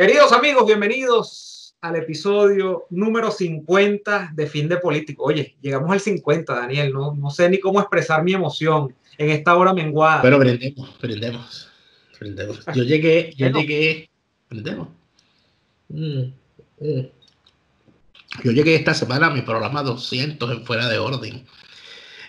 Queridos amigos, bienvenidos al episodio número 50 de Fin de Político. Oye, llegamos al 50, Daniel. No sé ni cómo expresar mi emoción en esta hora menguada. Pero brindemos. Yo Bueno, llegué, brindemos. Yo llegué esta semana a mi programa 200 en Fuera de Orden.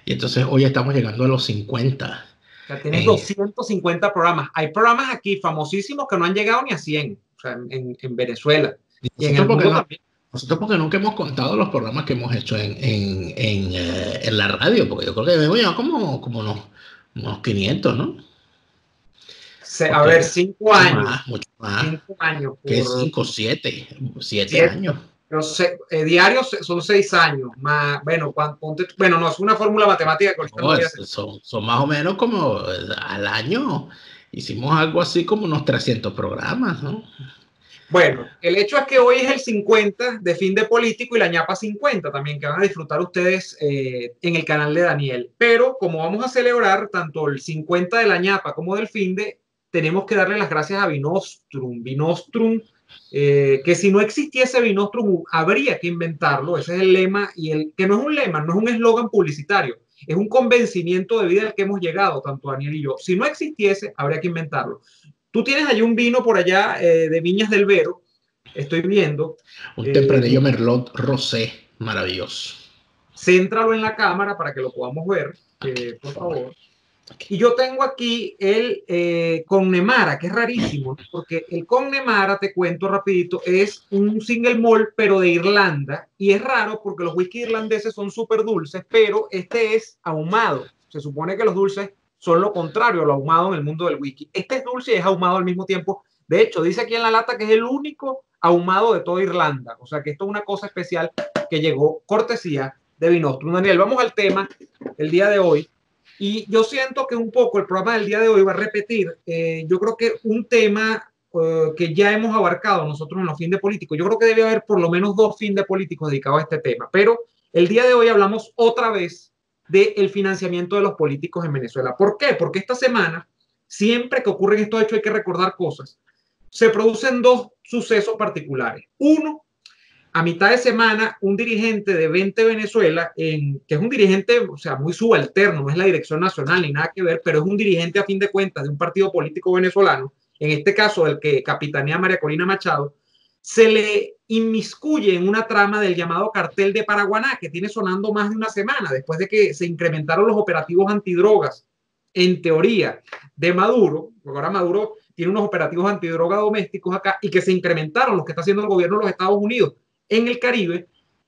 Y entonces hoy estamos llegando a los 50. o sea, tienes Eh, 250 programas. Hay programas aquí famosísimos que no han llegado ni a 100, o sea, en Venezuela y y en el mundo también. nosotros porque nunca hemos contado los programas que hemos hecho en la radio, porque yo creo que debemos llevar como unos 500, ¿no? A ver, Porque 5 años. mucho más, 5 años que por 5, 7 7. años. Pero diarios son 6 años. Más, bueno, bueno, no es una fórmula matemática que ahorita no No, voy a hacer. son más o menos como al año. Hicimos algo así como unos 300 programas, ¿no? Bueno, el hecho es que hoy es el 50 de Fin de Político y la ñapa 50 también, que van a disfrutar ustedes en el canal de Daniel. Pero como vamos a celebrar tanto el 50 de la ñapa como del fin de, tenemos que darle las gracias a Vinostrum. Vinostrum, que si no existiese Vinostrum, habría que inventarlo. Ese es el lema, que no es un lema, no es un eslogan publicitario, es un convencimiento de vida al que hemos llegado, tanto Daniel y yo. Si no existiese, habría que inventarlo. Tú tienes allí un vino por allá de Viñas del Vero, estoy viendo. Un Eh, tempranillo Merlot Rosé, maravilloso. Céntralo en la cámara para que lo podamos ver, Aquí, por por favor. favor. Aquí. Y yo tengo aquí el Connemara, que es rarísimo, ¿no? Porque el Connemara, te cuento rapidito, es un single malt, pero de Irlanda. Y es raro porque los whisky irlandeses son súper dulces, pero este es ahumado. Se supone que los dulces son lo contrario a lo ahumado en el mundo del whisky. Este es dulce y es ahumado al mismo tiempo. De hecho, dice aquí en la lata que es el único ahumado de toda Irlanda. O sea que esto es una cosa especial que llegó cortesía de Vinostrum. Daniel, vamos al tema el día de hoy. Y yo siento que un poco el programa del día de hoy va a repetir, yo creo que un tema que ya hemos abarcado nosotros en los Fin de Políticos. Yo creo que debe haber por lo menos 2 Fin de Políticos dedicados a este tema, pero el día de hoy hablamos otra vez del financiamiento de los políticos en Venezuela. ¿Por qué? Porque esta semana, siempre que ocurren estos hechos hay que recordar cosas. Se producen 2 sucesos particulares. Uno, a mitad de semana, un dirigente de 20 Venezuela, que es un dirigente, o sea, muy subalterno, no es la dirección nacional ni nada que ver, pero es un dirigente a fin de cuentas de un partido político venezolano, en este caso el que capitanea María Corina Machado, se le inmiscuye en una trama del llamado cartel de Paraguaná, que tiene sonando más de una semana, después de que se incrementaron los operativos antidrogas, en teoría, de Maduro, porque ahora Maduro tiene unos operativos antidroga domésticos acá, y que se incrementaron los que está haciendo el gobierno de los Estados Unidos en el Caribe.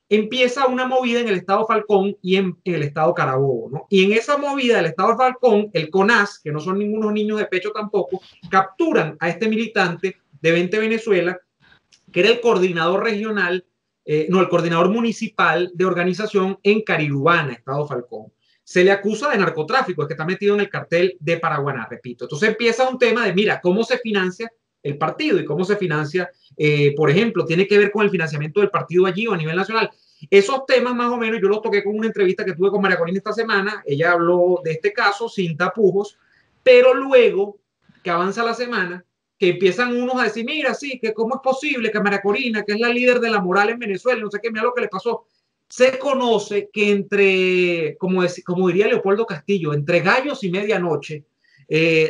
Empieza una movida en el estado Falcón y en el estado Carabobo, ¿no? Y en esa movida del estado Falcón, el CONAS, que no son ningunos niños de pecho tampoco, capturan a este militante de 20 Venezuela, que era el coordinador regional, el coordinador municipal de organización en Carirubana, estado Falcón. Se le acusa de narcotráfico, es que está metido en el cartel de Paraguaná, repito. Entonces empieza un tema de, mira, cómo se financia el partido y cómo se financia, por ejemplo, tiene que ver con el financiamiento del partido allí o a nivel nacional. Esos temas más o menos yo los toqué con una entrevista que tuve con María Corina esta semana. Ella habló de este caso sin tapujos, pero luego que avanza la semana, que empiezan unos a decir, mira, sí, que cómo es posible que María Corina, que es la líder de la moral en Venezuela, no sé qué, mira lo que le pasó. Se conoce que entre, como diría Leopoldo Castillo, entre gallos y medianoche,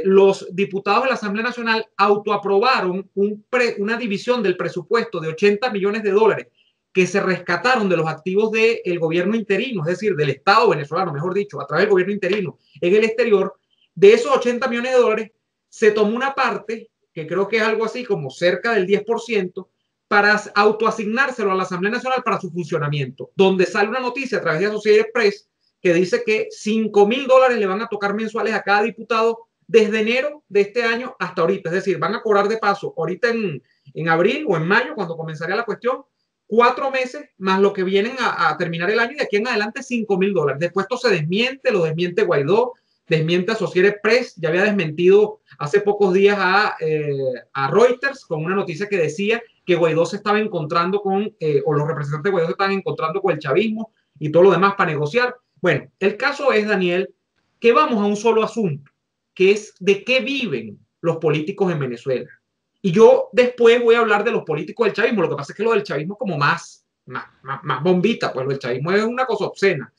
los diputados de la Asamblea Nacional autoaprobaron una división del presupuesto de 80 millones de dólares que se rescataron de los activos del gobierno interino, es decir, del Estado venezolano, mejor dicho, a través del gobierno interino en el exterior. De esos 80 millones de dólares se tomó una parte, que creo que es algo así como cerca del 10%, para autoasignárselo a la Asamblea Nacional para su funcionamiento, donde sale una noticia a través de Associated Press que dice que $5,000 le van a tocar mensuales a cada diputado desde enero de este año hasta ahorita. Es decir, van a cobrar de paso ahorita en abril o en mayo, cuando comenzaría la cuestión, 4 meses más lo que vienen a terminar el año, y de aquí en adelante $5,000. Después esto se desmiente, lo desmiente Guaidó, desmiente Associated Press, ya había desmentido hace pocos días a Reuters con una noticia que decía que Guaidó se estaba encontrando con, o los representantes de Guaidó se estaban encontrando con el chavismo y todo lo demás para negociar. Bueno, el caso es, Daniel, que vamos a un solo asunto, que es de qué viven los políticos en Venezuela. Y yo después voy a hablar de los políticos del chavismo. Lo que pasa es que lo del chavismo es como más bombita, pues lo del chavismo es una cosa obscena.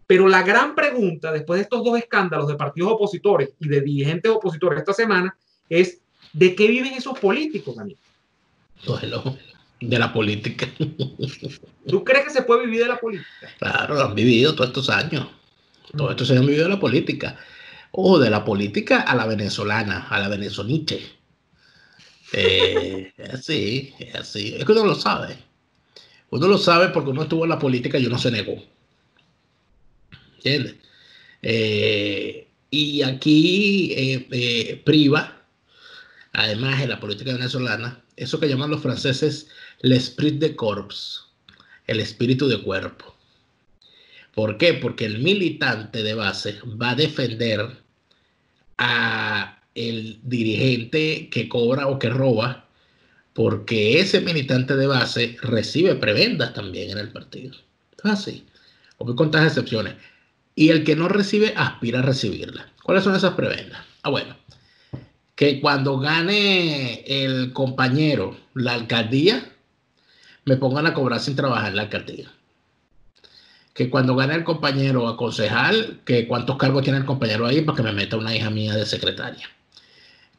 Pero la gran pregunta, después de estos dos escándalos de partidos opositores y de dirigentes opositores esta semana, es ¿de qué viven esos políticos, Daniel? Bueno, de la política. ¿Tú crees que se puede vivir de la política? Claro, lo han vivido todos estos años. Todos estos años han vivido de la política. O de la política a la venezolana, a la venezoniche. Es así, es así. Es que uno lo sabe. Uno lo sabe porque uno estuvo en la política y uno se negó. ¿Entiendes? Y aquí priva, además en la política venezolana, eso que llaman los franceses l'esprit de corps, el espíritu de cuerpo. ¿Por qué? Porque el militante de base va a defender a el dirigente que cobra o que roba, porque ese militante de base recibe prebendas también en el partido. Es así, o con tantas excepciones. Y el que no recibe aspira a recibirla. ¿Cuáles son esas prebendas? Bueno, que cuando gane el compañero la alcaldía, me pongan a cobrar sin trabajar en la alcaldía. Que cuando gane el compañero a concejal, que cuántos cargos tiene el compañero ahí para que me meta una hija mía de secretaria.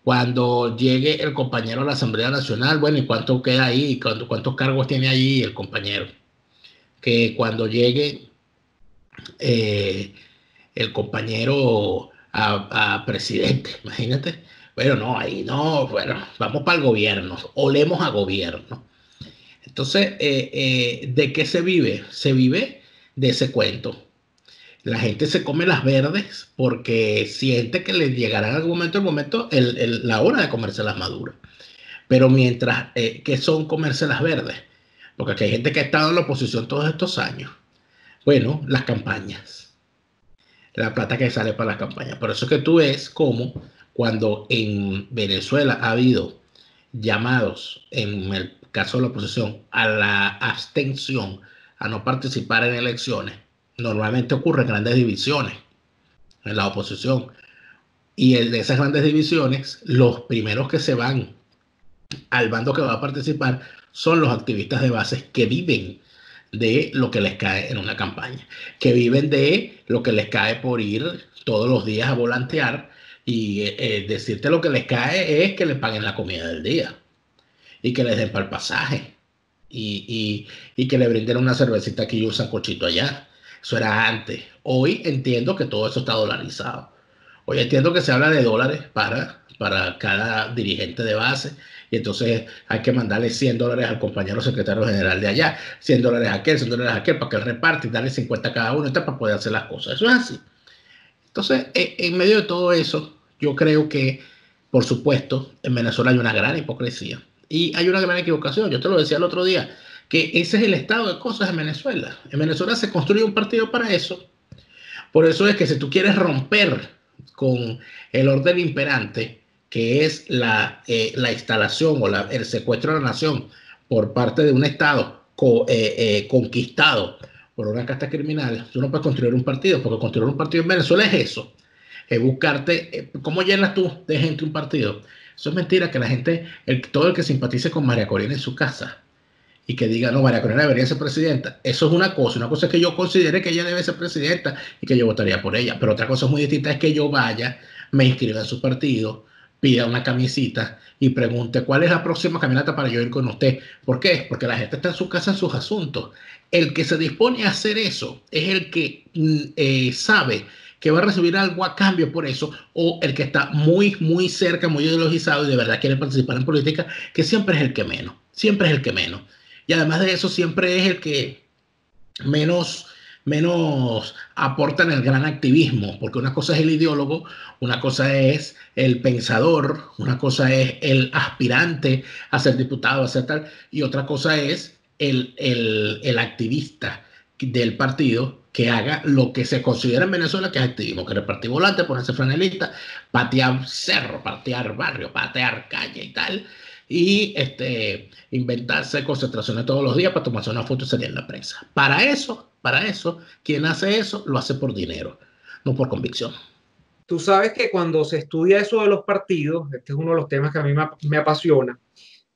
Cuando llegue el compañero a la Asamblea Nacional, bueno, ¿y cuánto queda ahí? ¿Cuántos cargos tiene allí el compañero? Que cuando llegue el compañero a presidente, imagínate. Bueno, no, ahí no, bueno, vamos para el gobierno, olemos a gobierno. Entonces, ¿de qué se vive? Se vive de ese cuento. La gente se come las verdes porque siente que les llegará en algún momento la hora de comerse las maduras. Pero mientras, ¿qué son comerse las verdes? Porque aquí hay gente que ha estado en la oposición todos estos años. Bueno, las campañas. La plata que sale para las campañas. Por eso es que tú ves cómo cuando en Venezuela ha habido llamados, en el caso de la oposición, a la abstención, a no participar en elecciones, normalmente ocurren grandes divisiones en la oposición. Y de esas grandes divisiones, los primeros que se van al bando que va a participar son los activistas de base que viven de lo que les cae en una campaña, que viven de lo que les cae por ir todos los días a volantear y decirte lo que les cae es que les paguen la comida del día y que les den para el pasaje y que le brinden una cervecita aquí y un sancochito allá. Eso era antes. Hoy entiendo que todo eso está dolarizado. Hoy entiendo que se habla de dólares para cada dirigente de base y entonces hay que mandarle $100 al compañero secretario general de allá, $100 a aquel, $100 a aquel para que él reparte y darle 50 a cada uno para poder hacer las cosas. Eso es así. Entonces, en medio de todo eso, yo creo que, por supuesto, en Venezuela hay una gran hipocresía y hay una gran equivocación. Yo te lo decía el otro día, que ese es el estado de cosas en Venezuela. En Venezuela se construye un partido para eso. Por eso es que si tú quieres romper con el orden imperante, que es la instalación o el secuestro de la nación por parte de un Estado conquistado por una casta criminal, tú no puedes construir un partido, porque construir un partido en Venezuela es eso, es buscarte, ¿cómo llenas tú de gente un partido? Eso es mentira, que la gente, todo el que simpatice con María Corina en su casa, y que diga, no, María Corina debería ser presidenta. Eso es una cosa es que yo considere que ella debe ser presidenta y que yo votaría por ella. Pero otra cosa muy distinta es que yo vaya, me inscriba en su partido, pida una camisita y pregunte cuál es la próxima caminata para yo ir con usted. ¿Por qué? Porque la gente está en su casa en sus asuntos. El que se dispone a hacer eso es el que sabe que va a recibir algo a cambio por eso, o el que está muy, muy cerca, muy ideologizado y de verdad quiere participar en política, que siempre es el que menos, siempre es el que menos. Y además de eso, siempre es el que menos aporta en el gran activismo, porque una cosa es el ideólogo, una cosa es el pensador, una cosa es el aspirante a ser diputado, a ser tal, y otra cosa es el activista del partido que haga lo que se considera en Venezuela que es activismo, que repartir volantes, ponerse franelista, patear cerro, patear barrio, patear calle y tal, y inventarse concentraciones todos los días para tomarse una foto y salir en la prensa. Para eso, quien hace eso, lo hace por dinero, no por convicción. Tú sabes que cuando se estudia eso de los partidos, este es uno de los temas que a mí me apasiona,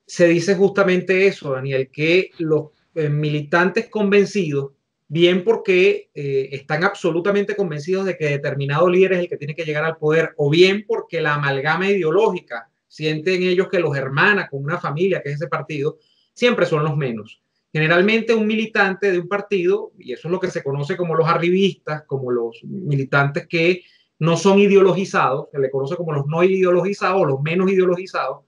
se dice justamente eso, Daniel, que los militantes convencidos, bien porque están absolutamente convencidos de que determinado líder es el que tiene que llegar al poder, o bien porque la amalgama ideológica sienten ellos que los hermana con una familia que es ese partido, siempre son los menos. Generalmente un militante de un partido, y eso es lo que se conoce como los arribistas, como los militantes que no son ideologizados, se le conoce como los no ideologizados o los menos ideologizados,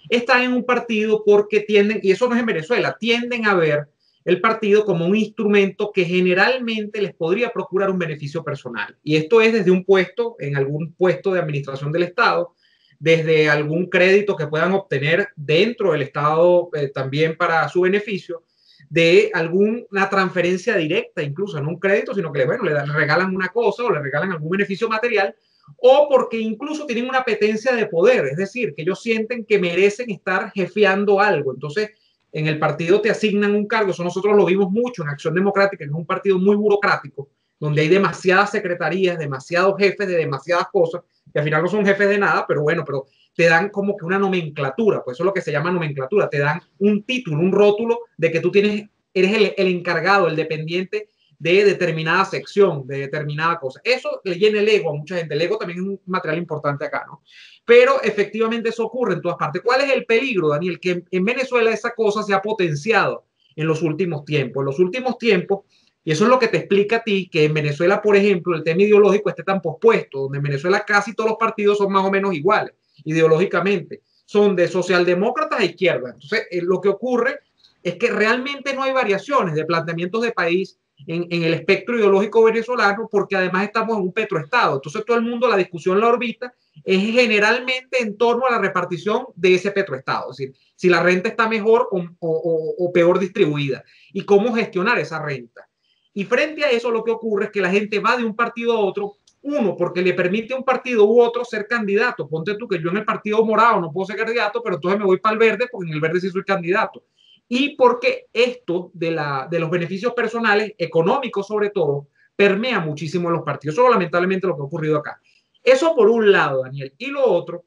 están en un partido porque tienden, y eso no es en Venezuela, tienden a ver el partido como un instrumento que generalmente les podría procurar un beneficio personal. Y esto es desde un puesto, en algún puesto de administración del Estado, desde algún crédito que puedan obtener dentro del Estado también para su beneficio, de alguna transferencia directa, incluso no un crédito, sino que bueno, le regalan una cosa o le regalan algún beneficio material, o porque incluso tienen una apetencia de poder, es decir, que ellos sienten que merecen estar jefeando algo. Entonces, en el partido te asignan un cargo, eso nosotros lo vimos mucho en Acción Democrática, que es un partido muy burocrático, donde hay demasiadas secretarías, demasiados jefes de demasiadas cosas, que al final no son jefes de nada, pero bueno, pero te dan como que una nomenclatura, pues eso es lo que se llama nomenclatura, te dan un título, un rótulo de que tú tienes, eres el encargado, el dependiente de determinada sección, de determinada cosa. Eso le llena el ego a mucha gente. El ego también es un material importante acá, ¿no? Pero efectivamente eso ocurre en todas partes. ¿Cuál es el peligro, Daniel? Que en Venezuela esa cosa se ha potenciado en los últimos tiempos. En los últimos tiempos, y eso es lo que te explica a ti, que en Venezuela, por ejemplo, el tema ideológico esté tan pospuesto, donde en Venezuela casi todos los partidos son más o menos iguales, ideológicamente. Son de socialdemócratas a izquierda. Entonces, lo que ocurre es que realmente no hay variaciones de planteamientos de país en el espectro ideológico venezolano, porque además estamos en un petroestado. Entonces todo el mundo, la discusión la orbita es generalmente en torno a la repartición de ese petroestado, es decir, si la renta está mejor o peor distribuida y cómo gestionar esa renta. Y frente a eso lo que ocurre es que la gente va de un partido a otro, uno, porque le permite a un partido u otro ser candidato. Ponte tú que yo en el partido morado no puedo ser candidato, pero entonces me voy para el verde porque en el verde sí soy candidato. Y porque esto de los beneficios personales, económicos sobre todo, permea muchísimo en los partidos. Eso es lamentablemente lo que ha ocurrido acá. Eso por un lado, Daniel. Y lo otro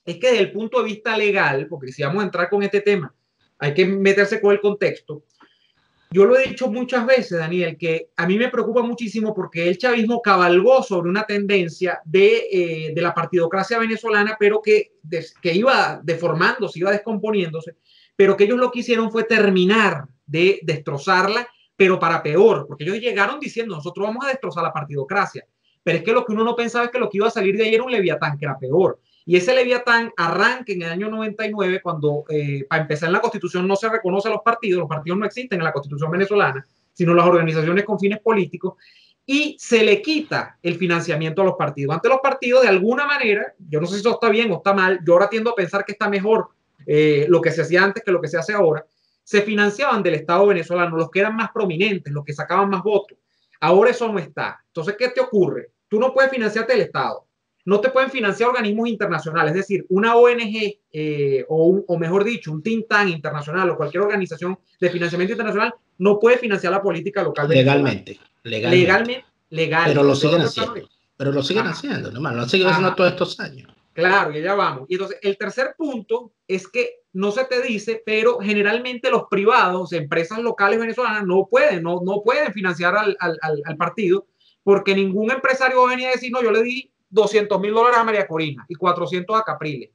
es que desde el punto de vista legal, porque si vamos a entrar con este tema, hay que meterse con el contexto. Yo lo he dicho muchas veces, Daniel, que a mí me preocupa muchísimo porque el chavismo cabalgó sobre una tendencia de la partidocracia venezolana, pero que iba deformándose, iba descomponiéndose, pero que ellos lo que hicieron fue terminar de destrozarla, pero para peor, porque ellos llegaron diciendo, nosotros vamos a destrozar la partidocracia, pero es que lo que uno no pensaba es que lo que iba a salir de ahí era un Leviatán, que era peor. Y ese Leviatán arranca en el año 99, cuando para empezar en la Constitución no se reconoce a los partidos no existen en la Constitución venezolana, sino las organizaciones con fines políticos, y se le quita el financiamiento a los partidos. Antes los partidos, de alguna manera, yo no sé si eso está bien o está mal, yo ahora tiendo a pensar que está mejor lo que se hacía antes que lo que se hace ahora, se financiaban del Estado venezolano, los que eran más prominentes, los que sacaban más votos. Ahora eso no está. Entonces, ¿qué te ocurre? Tú no puedes financiarte del Estado, no te pueden financiar organismos internacionales, es decir, una ONG o mejor dicho, un think tank internacional o cualquier organización de financiamiento internacional no puede financiar la política local venezolana. Legalmente. Legal, Pero pero lo el tema siguen no está haciendo. Pero lo siguen Ajá, haciendo, nomás. Lo han seguido haciendo ajá. todos estos años. Claro, y ya vamos. Y entonces, el tercer punto es que no se te dice, pero generalmente los privados, empresas locales venezolanas, no pueden financiar al partido, porque ningún empresario va a venir a decir, no, yo le di $200,000 a María Corina y 400 a Capriles.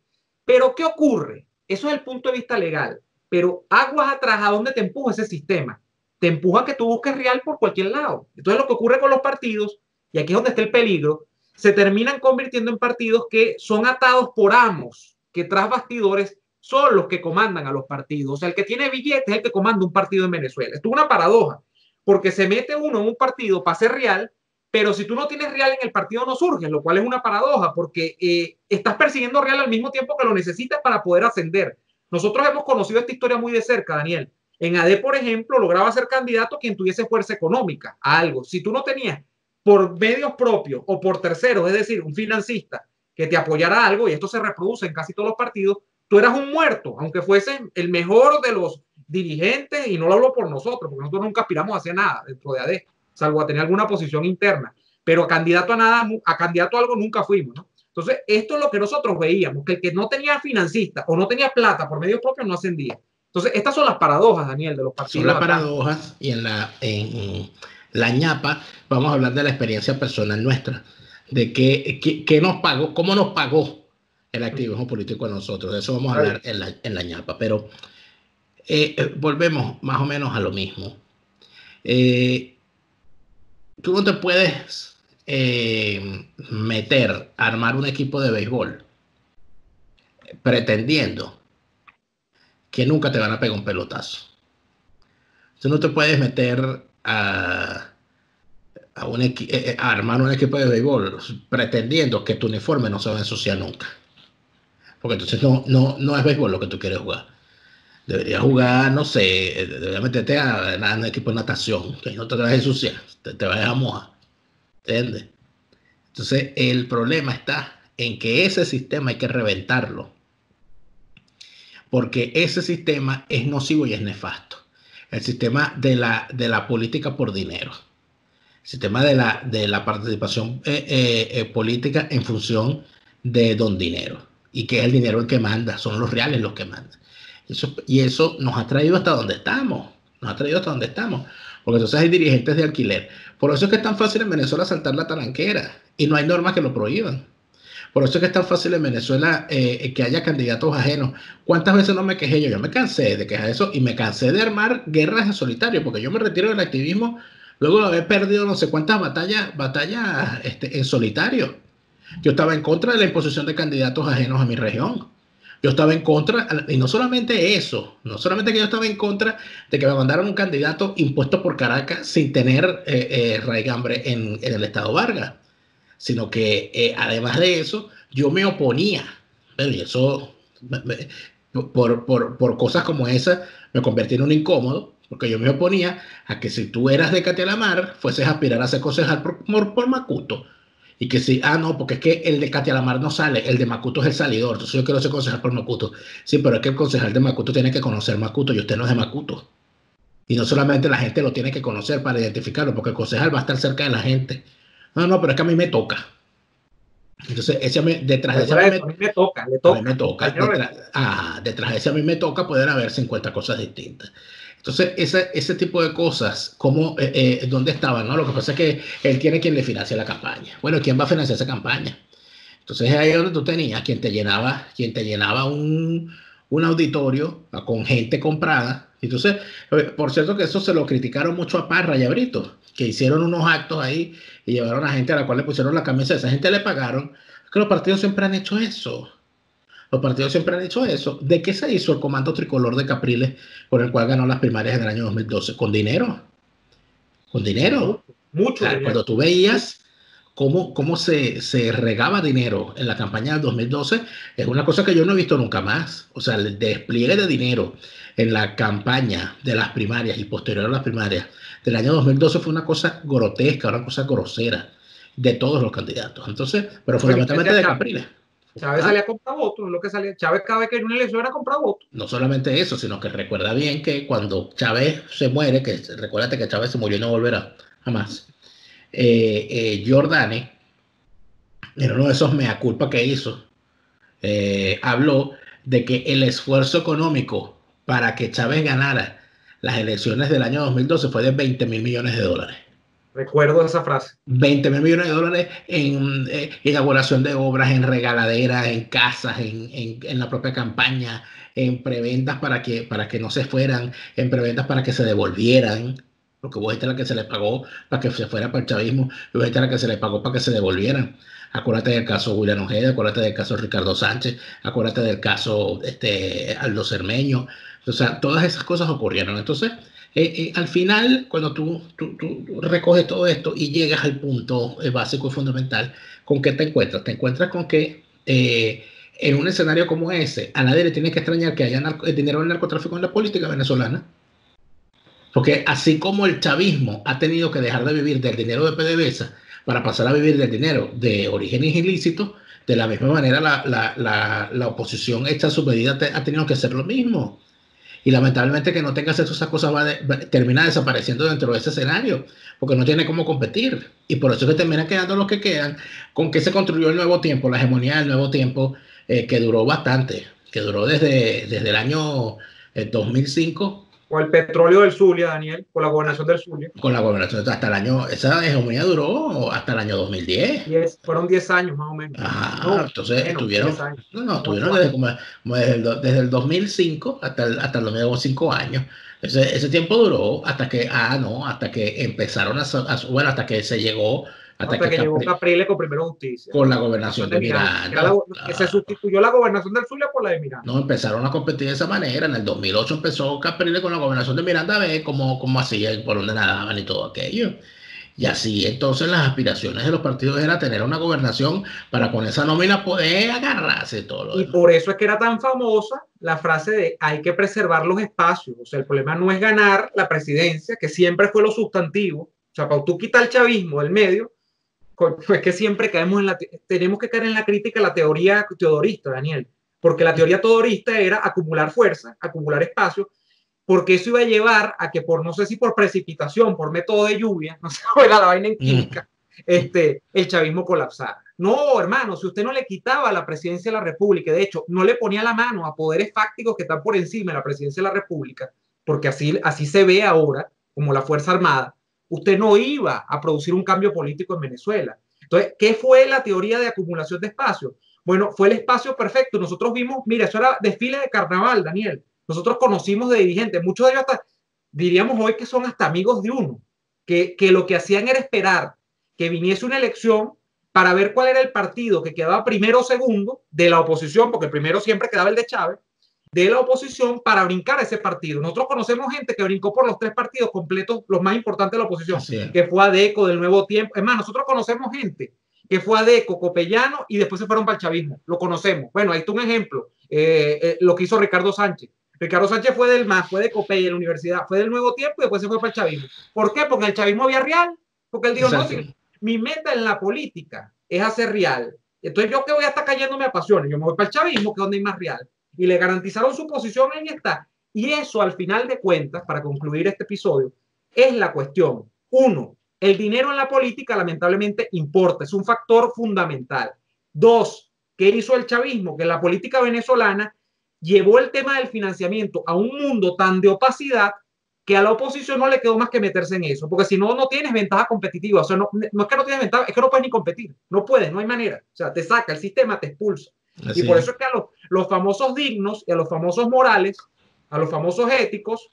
Pero, ¿qué ocurre? Eso es el punto de vista legal. Pero aguas atrás, ¿a dónde te empuja ese sistema? Te empuja a que tú busques real por cualquier lado. Entonces, lo que ocurre con los partidos, y aquí es donde está el peligro, se terminan convirtiendo en partidos que son atados por amos, que tras bastidores son los que comandan a los partidos. O sea, el que tiene billetes es el que comanda un partido en Venezuela. Esto es una paradoja, porque se mete uno en un partido para ser real, pero si tú no tienes real en el partido no surge, lo cual es una paradoja, porque estás persiguiendo real al mismo tiempo que lo necesitas para poder ascender. Nosotros hemos conocido esta historia muy de cerca, Daniel. En AD, por ejemplo, lograba ser candidato quien tuviese fuerza económica a algo. Si tú no tenías por medios propios o por terceros, es decir, un financista que te apoyara algo, y esto se reproduce en casi todos los partidos, tú eras un muerto, aunque fuese el mejor de los dirigentes, y no lo hablo por nosotros, porque nosotros nunca aspiramos a hacer nada dentro de AD, salvo a tener alguna posición interna. pero a candidato a nada, a candidato a algo nunca fuimos, ¿no? Entonces, esto es lo que nosotros veíamos, que el que no tenía financista o no tenía plata por medios propios no ascendía. Entonces, estas son las paradojas, Daniel, de los partidos. Son las paradojas, y en la ñapa vamos a hablar de la experiencia personal nuestra, de qué nos pagó, cómo nos pagó el activismo político a nosotros. De eso vamos a hablar en la ñapa, pero volvemos más o menos a lo mismo. Tú no te puedes meter a armar un equipo de béisbol pretendiendo que nunca te van a pegar un pelotazo. Tú no te puedes meter a armar un equipo de béisbol pretendiendo que tu uniforme no se va a ensuciar nunca. Porque entonces no es béisbol lo que tú quieres jugar. Deberías jugar, no sé, deberías meterte a un equipo de natación, que no te vas a ensuciar, te vas a mojar. ¿Entiendes? Entonces, el problema está en que ese sistema hay que reventarlo. Porque ese sistema es nocivo y es nefasto. El sistema de la política por dinero. El sistema de la participación política en función de don dinero. Y que es el dinero el que manda, son los reales los que mandan. Y eso nos ha traído hasta donde estamos. Porque entonces hay dirigentes de alquiler. Por eso es que es tan fácil en Venezuela saltar la talanquera. Y no hay normas que lo prohíban. Por eso es que es tan fácil en Venezuela que haya candidatos ajenos. ¿Cuántas veces no me quejé yo? Yo me cansé de quejar de eso y me cansé de armar guerras en solitario, porque yo me retiro del activismo luego de haber perdido no sé cuántas batallas en solitario. Yo estaba en contra de la imposición de candidatos ajenos a mi región. Yo estaba en contra, y no solamente eso, no solamente que yo estaba en contra de que me mandaran un candidato impuesto por Caracas sin tener raigambre en el estado Vargas, sino que además de eso, yo me oponía. Bueno, y eso, por cosas como esa, me convertí en un incómodo, porque yo me oponía a que si tú eras de Catialamar, fueses a aspirar a ser concejal por Macuto. Y que si, no, porque es que el de Catialamar no sale, el de Macuto es el salidor, entonces yo quiero ser concejal por Macuto. Sí, pero es que el concejal de Macuto tiene que conocer Macuto y usted no es de Macuto. Y no solamente la gente lo tiene que conocer para identificarlo, porque el concejal va a estar cerca de la gente. No, pero es que a mí me toca. Entonces, detrás de ese a mí me toca. A mí me toca. Detrás de ese a mí me toca, pueden haber 50 cosas distintas. Entonces, ese tipo de cosas, como ¿dónde estaban? ¿No? Lo que pasa es que él tiene quien le financia la campaña. Bueno, ¿quién va a financiar esa campaña? Entonces, ahí es donde tú tenías quien te llenaba un auditorio con gente comprada. Entonces, por cierto que eso se lo criticaron mucho a Parra y a Brito, que hicieron unos actos ahí y llevaron a gente a la cual le pusieron la camisa. A esa gente le pagaron. Es que los partidos siempre han hecho eso. ¿De qué se hizo el Comando Tricolor de Capriles, con el cual ganó las primarias en el año 2012? Con dinero. Mucho dinero. Cuando tú veías cómo se regaba dinero en la campaña del 2012, es una cosa que yo no he visto nunca más. O sea, el despliegue de dinero en la campaña de las primarias y posterior a las primarias del año 2012 fue una cosa grotesca, una cosa grosera de todos los candidatos. Entonces, pero fundamentalmente de Capriles. Chávez salía a comprar votos, lo que salía. Chávez cada vez que hay una elección era a comprar votos. No solamente eso, sino que recuerda bien que cuando Chávez se muere, recuérdate que Chávez se murió y no volverá jamás. Giordani, en uno de esos mea culpa que hizo, habló de que el esfuerzo económico para que Chávez ganara las elecciones del año 2012 fue de $20 mil millones. Recuerdo esa frase. $20 mil millones en inauguración de obras, en regaladeras, en casas, en la propia campaña, en preventas para que no se fueran, en preventas para que se devolvieran. Porque hubo gente a la que se le pagó para que se fuera para el chavismo, y hubo gente a la que se le pagó para que se devolvieran. Acuérdate del caso William Ojeda, acuérdate del caso Ricardo Sánchez, acuérdate del caso Aldo Cermeño. O sea, todas esas cosas ocurrieron. Entonces, al final, cuando tú recoges todo esto y llegas al punto básico y fundamental, ¿con qué te encuentras? Te encuentras con que en un escenario como ese, a nadie le tiene que extrañar que haya dinero del narcotráfico en la política venezolana. Porque así como el chavismo ha tenido que dejar de vivir del dinero de PDVSA para pasar a vivir del dinero de orígenes ilícitos, de la misma manera la oposición hecha a su medida ha tenido que hacer lo mismo. Y lamentablemente que no tenga acceso a esas cosas termina desapareciendo dentro de ese escenario, porque no tiene cómo competir. Y por eso es que terminan quedando los que quedan, con que se construyó el nuevo tiempo, la hegemonía del nuevo tiempo, que duró bastante, que duró desde el año 2005. O el petróleo del Zulia, Daniel, con la gobernación del Zulia. Con la gobernación hasta el año, esa hegemonía duró hasta el año 2010. Fueron 10 años más o menos. Ajá, No, entonces menos, estuvieron, 10 años, no, estuvieron 8 desde, años. desde el 2005 hasta el 2005 años. Ese tiempo duró hasta que empezaron bueno, hasta que se llegó, Hasta que llegó Capriles con Primero Justicia, con la la gobernación gobernación de de Miranda. Miranda. Que se sustituyó la gobernación del Zulia por la de Miranda. No, empezaron a competir de esa manera. En el 2008 empezó Capriles con la gobernación de Miranda a ver cómo hacían, por dónde nadaban y todo aquello. Y así entonces las aspiraciones de los partidos era tener una gobernación para con esa nómina poder agarrarse todo lo demás. Y por eso es que era tan famosa la frase de hay que preservar los espacios. O sea, el problema no es ganar la presidencia, que siempre fue lo sustantivo. O sea, para tú quitar el chavismo del medio, pues que siempre caemos tenemos que caer en la crítica a la teoría teodorista, Daniel. Porque la teoría teodorista era acumular fuerza, acumular espacio, porque eso iba a llevar a que no sé si por precipitación, por método de lluvia, no sé cuál era la vaina en química, el chavismo colapsara. No, hermano, si usted no le quitaba la presidencia de la República, de hecho, no le ponía la mano a poderes fácticos que están por encima de la presidencia de la República, porque así se ve ahora, como la Fuerza Armada, usted no iba a producir un cambio político en Venezuela. Entonces, ¿qué fue la teoría de acumulación de espacio? Bueno, fue el espacio perfecto. Nosotros vimos, mira, eso era desfile de carnaval, Daniel. Nosotros conocimos de dirigentes, muchos de ellos hasta, diríamos hoy que son hasta amigos de uno, que lo que hacían era esperar que viniese una elección para ver cuál era el partido que quedaba primero o segundo de la oposición, porque primero siempre quedaba el de Chávez, de la oposición para brincar a ese partido. Nosotros conocemos gente que brincó por los 3 partidos completos, los más importantes de la oposición, que fue ADECO, del Nuevo Tiempo. Es más, nosotros conocemos gente que fue ADECO, Copellano y después se fueron para el chavismo. Lo conocemos. Bueno, ahí está un ejemplo. Lo que hizo Ricardo Sánchez. Ricardo Sánchez fue del MAS, fue de Copey en la universidad, fue del Nuevo Tiempo y después se fue para el chavismo. ¿Por qué? Porque en el chavismo había real. Porque él dijo, no, mi meta en la política es hacer real. Entonces yo que voy a estar cayéndome a pasiones, yo me voy para el chavismo, que es donde hay más real. Y le garantizaron su posición en esta. Y eso, al final de cuentas, para concluir este episodio, es la cuestión. 1, el dinero en la política lamentablemente importa, es un factor fundamental. 2, ¿qué hizo el chavismo? Que la política venezolana llevó el tema del financiamiento a un mundo tan de opacidad que a la oposición no le quedó más que meterse en eso, porque si no, no tienes ventaja competitiva. O sea, no es que no tienes ventaja, es que no puedes ni competir. No puedes, no hay manera. O sea, te saca, el sistema te expulsa. Así y por eso es que a los famosos dignos y a los famosos morales, a los famosos éticos,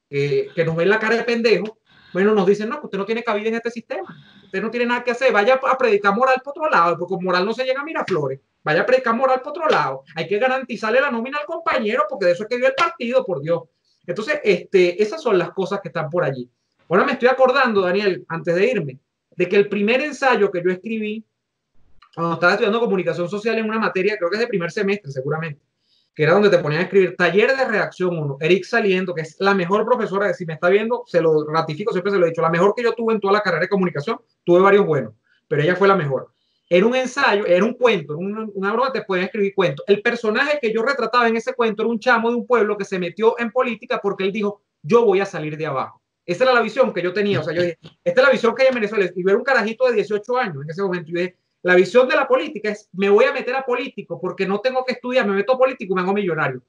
que nos ven la cara de pendejo, bueno, nos dicen, no, que usted no tiene cabida en este sistema. Usted no tiene nada que hacer. Vaya a predicar moral por otro lado, porque con moral no se llega a Miraflores. Vaya a predicar moral por otro lado. Hay que garantizarle la nómina al compañero, porque de eso es que dio el partido, por Dios. Entonces, esas son las cosas que están por allí. Ahora me estoy acordando, Daniel, antes de irme, de que el primer ensayo que yo escribí cuando estaba estudiando comunicación social en una materia, creo que es de primer semestre seguramente, que era donde te ponían a escribir taller de redacción 1, Eric Saliendo, que es la mejor profesora, que si me está viendo, se lo ratifico, siempre se lo he dicho, la mejor que yo tuve en toda la carrera de comunicación, tuve varios buenos, pero ella fue la mejor. Era un ensayo, era un cuento, una broma, te podían escribir cuentos. El personaje que yo retrataba en ese cuento era un chamo de un pueblo que se metió en política porque él dijo, yo voy a salir de abajo. Esa era la visión que yo tenía, o sea, yo dije, esta es la visión que hay en Venezuela, y ver un carajito de 18 años en ese momento, y dije, la visión de la política es, me voy a meter a político porque no tengo que estudiar, me meto a político y me hago millonario.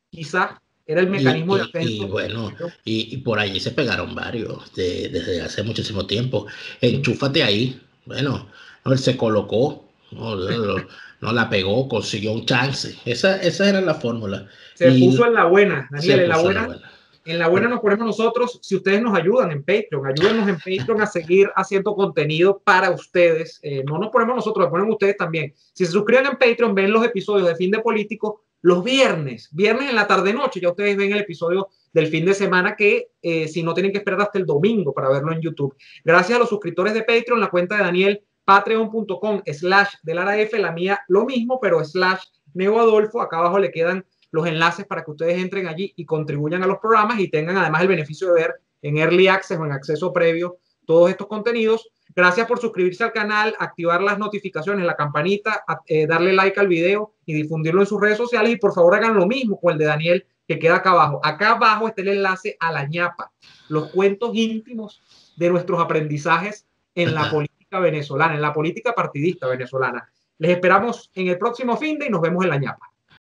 Quizá era el mecanismo de defensa. Y bueno, y por allí se pegaron varios desde hace muchísimo tiempo. Enchúfate ahí. Bueno, él se colocó, no la pegó, consiguió un chance. Esa era la fórmula. Se puso en la buena, Daniel, en la buena. En la buena nos ponemos nosotros, si ustedes nos ayudan en Patreon, ayúdenos en Patreon a seguir haciendo contenido para ustedes. No nos ponemos nosotros, nos ponen ustedes también. Si se suscriben en Patreon, ven los episodios de Fin de Político los viernes en la tarde-noche. Ya ustedes ven el episodio del fin de semana que si no tienen que esperar hasta el domingo para verlo en YouTube. Gracias a los suscriptores de Patreon, la cuenta de Daniel, patreon.com/delaraf, la mía lo mismo, pero /neoadolfo. Acá abajo le quedan los enlaces para que ustedes entren allí y contribuyan a los programas y tengan además el beneficio de ver en Early Access o en acceso previo todos estos contenidos. Gracias por suscribirse al canal, activar las notificaciones, la campanita, darle like al video y difundirlo en sus redes sociales. Y por favor hagan lo mismo con el de Daniel, que que queda acá abajo. Acá abajo está el enlace a la ñapa, los cuentos íntimos de nuestros aprendizajes en la política venezolana, en la política partidista venezolana. Les esperamos en el próximo fin de y nos vemos en la ñapa.